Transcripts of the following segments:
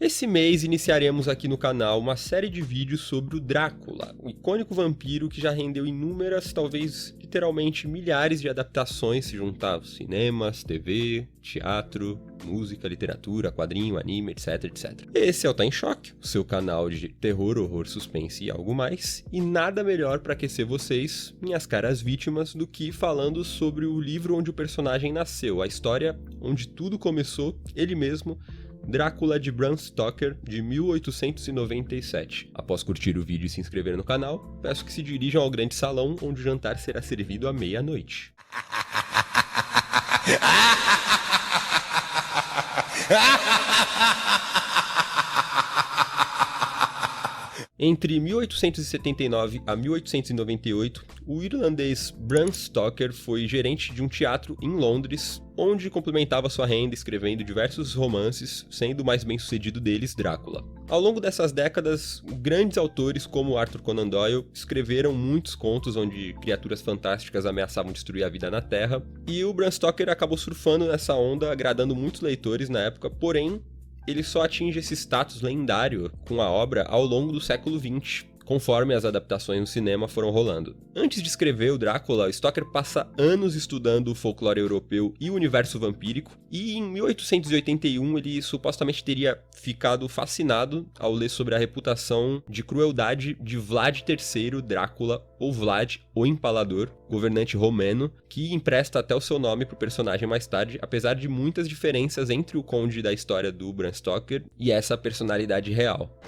Esse mês iniciaremos aqui no canal uma série de vídeos sobre o Drácula, o icônico vampiro que já rendeu inúmeras, talvez literalmente milhares de adaptações, se juntar aos cinemas, TV, teatro, música, literatura, quadrinho, anime, etc, etc. Esse é o Tá em Choque, o seu canal de terror, horror, suspense e algo mais, e nada melhor para aquecer vocês, minhas caras vítimas, do que falando sobre o livro onde o personagem nasceu, a história onde tudo começou, ele mesmo, Drácula de Bram Stoker, de 1897. Após curtir o vídeo e se inscrever no canal, peço que se dirijam ao grande salão, onde o jantar será servido à meia-noite. Entre 1879 a 1898, o irlandês Bram Stoker foi gerente de um teatro em Londres, onde complementava sua renda escrevendo diversos romances, sendo o mais bem-sucedido deles Drácula. Ao longo dessas décadas, grandes autores como Arthur Conan Doyle escreveram muitos contos onde criaturas fantásticas ameaçavam destruir a vida na Terra, e o Bram Stoker acabou surfando nessa onda, agradando muitos leitores na época, porém, ele só atinge esse status lendário com a obra ao longo do século XX, conforme as adaptações no cinema foram rolando. Antes de escrever o Drácula, Stoker passa anos estudando o folclore europeu e o universo vampírico, e em 1881 ele supostamente teria ficado fascinado ao ler sobre a reputação de crueldade de Vlad III Drácula, ou Vlad, o Empalador, governante romeno, que empresta até o seu nome para o personagem mais tarde, apesar de muitas diferenças entre o conde da história do Bram Stoker e essa personalidade real.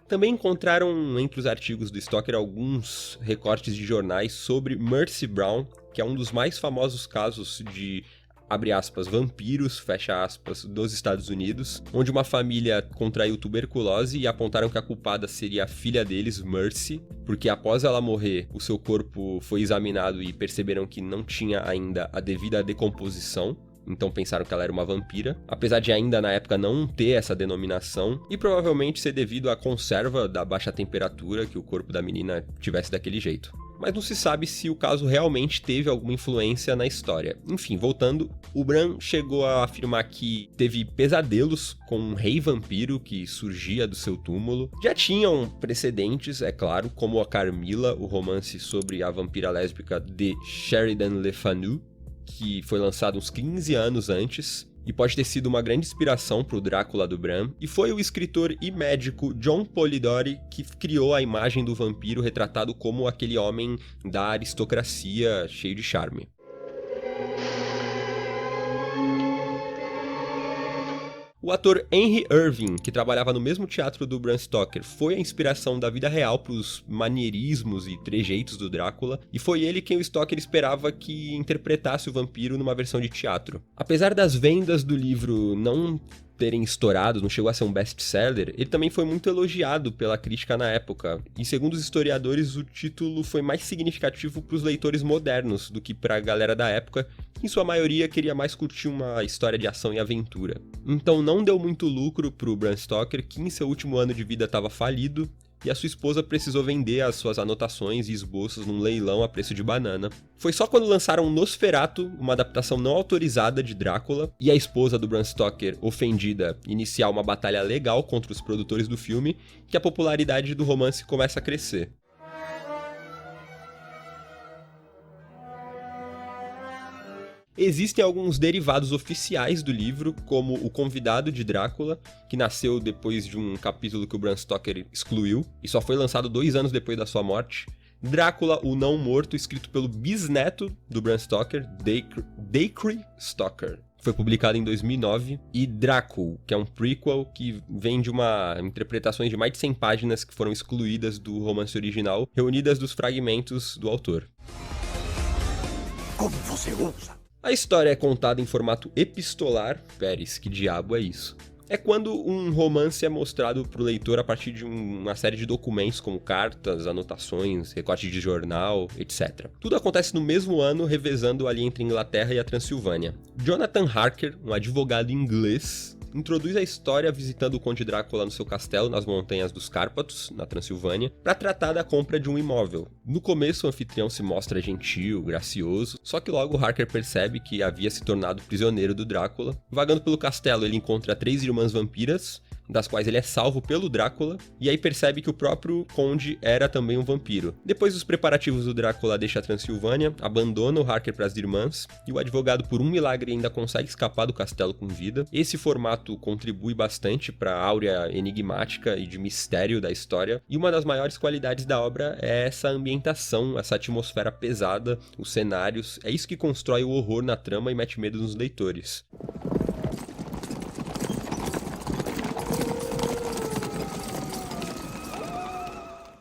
Também encontraram entre os artigos do Stoker alguns recortes de jornais sobre Mercy Brown, que é um dos mais famosos casos de, abre aspas, vampiros, fecha aspas, dos Estados Unidos, onde uma família contraiu tuberculose e apontaram que a culpada seria a filha deles, Mercy, porque após ela morrer, o seu corpo foi examinado e perceberam que não tinha ainda a devida decomposição. Então pensaram que ela era uma vampira, apesar de ainda na época não ter essa denominação, e provavelmente ser devido à conserva da baixa temperatura que o corpo da menina tivesse daquele jeito. Mas não se sabe se o caso realmente teve alguma influência na história. Enfim, voltando, o Bram chegou a afirmar que teve pesadelos com um rei vampiro que surgia do seu túmulo. Já tinham precedentes, é claro, como a Carmilla, o romance sobre a vampira lésbica de Sheridan Le Fanu, que foi lançado uns 15 anos antes, e pode ter sido uma grande inspiração para o Drácula do Bram, e foi o escritor e médico John Polidori que criou a imagem do vampiro retratado como aquele homem da aristocracia cheio de charme. O ator Henry Irving, que trabalhava no mesmo teatro do Bram Stoker, foi a inspiração da vida real para os maneirismos e trejeitos do Drácula, e foi ele quem o Stoker esperava que interpretasse o vampiro numa versão de teatro. Apesar das vendas do livro não terem estourado, não chegou a ser um best-seller, ele também foi muito elogiado pela crítica na época, e segundo os historiadores, o título foi mais significativo para os leitores modernos do que para a galera da época, que em sua maioria queria mais curtir uma história de ação e aventura. Então não deu muito lucro para o Bram Stoker, que em seu último ano de vida estava falido, e a sua esposa precisou vender as suas anotações e esboços num leilão a preço de banana. Foi só quando lançaram Nosferatu, uma adaptação não autorizada de Drácula, e a esposa do Bram Stoker, ofendida, iniciar uma batalha legal contra os produtores do filme, que a popularidade do romance começa a crescer. Existem alguns derivados oficiais do livro, como O Convidado de Drácula, que nasceu depois de um capítulo que o Bram Stoker excluiu, e só foi lançado 2 anos depois da sua morte. Drácula, o Não Morto, escrito pelo bisneto do Bram Stoker, Dacre Stoker. Foi publicado em 2009, e Drácula, que é um prequel que vem de interpretações de mais de 100 páginas que foram excluídas do romance original, reunidas dos fragmentos do autor. Como você ousa? A história é contada em formato epistolar. Pérez, que diabo é isso? É quando um romance é mostrado para o leitor a partir de uma série de documentos como cartas, anotações, recortes de jornal, etc. Tudo acontece no mesmo ano, revezando ali entre a Inglaterra e a Transilvânia. Jonathan Harker, um advogado inglês, introduz a história visitando o Conde Drácula no seu castelo nas montanhas dos Cárpatos, na Transilvânia, para tratar da compra de um imóvel. No começo, o anfitrião se mostra gentil, gracioso, só que logo Harker percebe que havia se tornado prisioneiro do Drácula. Vagando pelo castelo, ele encontra 3 irmãs vampiras, das quais ele é salvo pelo Drácula, e aí percebe que o próprio Conde era também um vampiro. Depois dos preparativos, o Drácula deixa a Transilvânia, abandona o Harker para as irmãs, e o advogado, por um milagre, ainda consegue escapar do castelo com vida. Esse formato contribui bastante para a áurea enigmática e de mistério da história, e uma das maiores qualidades da obra é essa ambientação, essa atmosfera pesada, os cenários, é isso que constrói o horror na trama e mete medo nos leitores.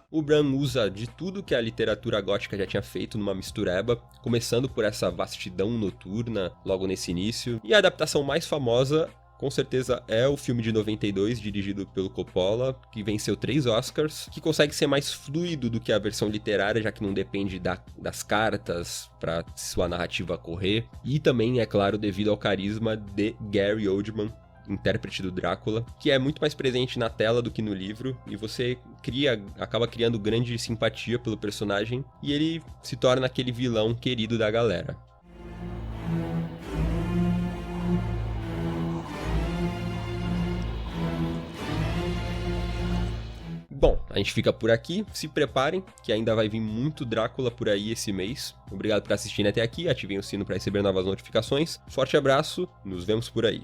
O Bram usa de tudo que a literatura gótica já tinha feito numa mistureba, começando por essa vastidão noturna logo nesse início, e a adaptação mais famosa com certeza é o filme de 92, dirigido pelo Coppola, que venceu 3 Oscars, que consegue ser mais fluido do que a versão literária, já que não depende das cartas para sua narrativa correr, e também, é claro, devido ao carisma de Gary Oldman, intérprete do Drácula, que é muito mais presente na tela do que no livro, e você acaba criando grande simpatia pelo personagem, e ele se torna aquele vilão querido da galera. Bom, a gente fica por aqui, se preparem, que ainda vai vir muito Drácula por aí esse mês. Obrigado por assistirem até aqui, ativem o sino para receber novas notificações. Forte abraço, nos vemos por aí.